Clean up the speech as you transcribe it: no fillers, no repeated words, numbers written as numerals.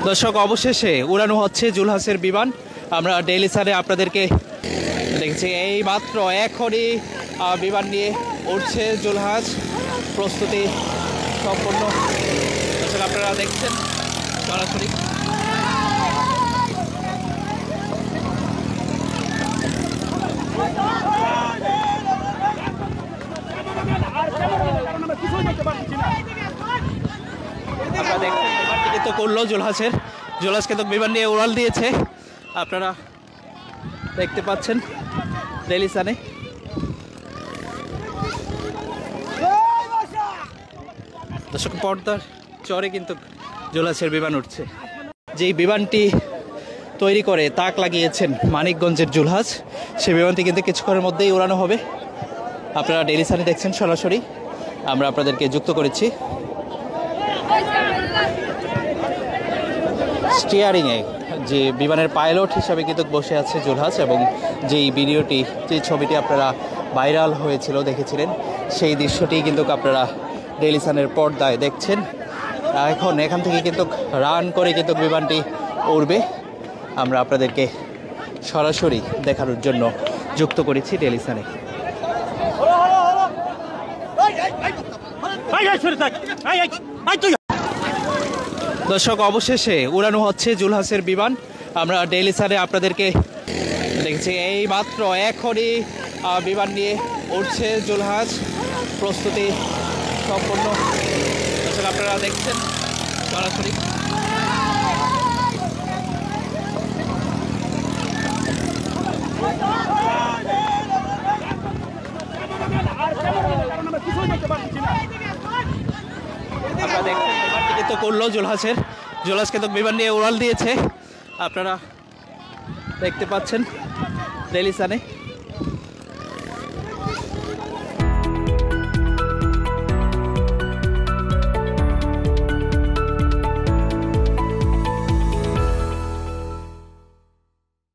দর্শক অবশেষে উড়ানো হচ্ছে জুলহাসের বিমান। আমরা ডেইলি সানে আপনাদেরকে দেখছি এই মাত্র এখনই বিমান নিয়ে উঠছে জুলহাস, প্রস্তুতি সম্পন্ন। দর্শক আপনারা দেখছেন সরাসরি। আপনারা দেখছেন বিমানটি কিন্তু করলো জুলহাস কিন্তু বিমান নিয়ে উড়াল দিয়েছে, আপনারা দেখতে পাচ্ছেন ডেইলি সানে। দর্শক পর্দার চরে কিন্তু জুলহাসের বিমান উঠছে। যেই বিমানটি তৈরি করে তাক লাগিয়েছেন মানিকগঞ্জের জুলহাস, সেই বিমানটি কিন্তু কিছুক্ষণের মধ্যেই উড়ানো হবে। আপনারা ডেইলি সানে দেখছেন সরাসরি, আমরা আপনাদেরকে যুক্ত করেছি। স্টিয়ারিংয়ে যে বিমানের পাইলট হিসাবে কিন্তু বসে আছে জুলহাস, এবং যেই ভিডিওটি, যে ছবিটি আপনারা ভাইরাল হয়েছিল দেখেছিলেন, সেই দৃশ্যটি কিন্তু আপনারা ডেইলি সানের পর্দায় দেখছেন। এখন এখান থেকে কিন্তু রান করে কিন্তু বিমানটি উড়বে। আমরা আপনাদেরকে সরাসরি দেখানোর জন্য যুক্ত করেছি ডেইলি সানে। দর্শক অবশেষে উড়ানো হচ্ছে জুলহাসের বিমান। আমরা ডেইলি সানে আপনাদেরকে দেখছি এই মাত্র এখনই বিমান নিয়ে উঠছে জুলহাস, প্রস্তুতি সম্পন্ন। দর্শক আপনারা দেখছেন সরাসরি। আপনারা দেখছেন বিমানটি কিন্তু করলো জুলহাস কিন্তু বিমান নিয়ে উড়াল দিয়েছে, আপনারা দেখতে পাচ্ছেন ডেইলি সানে।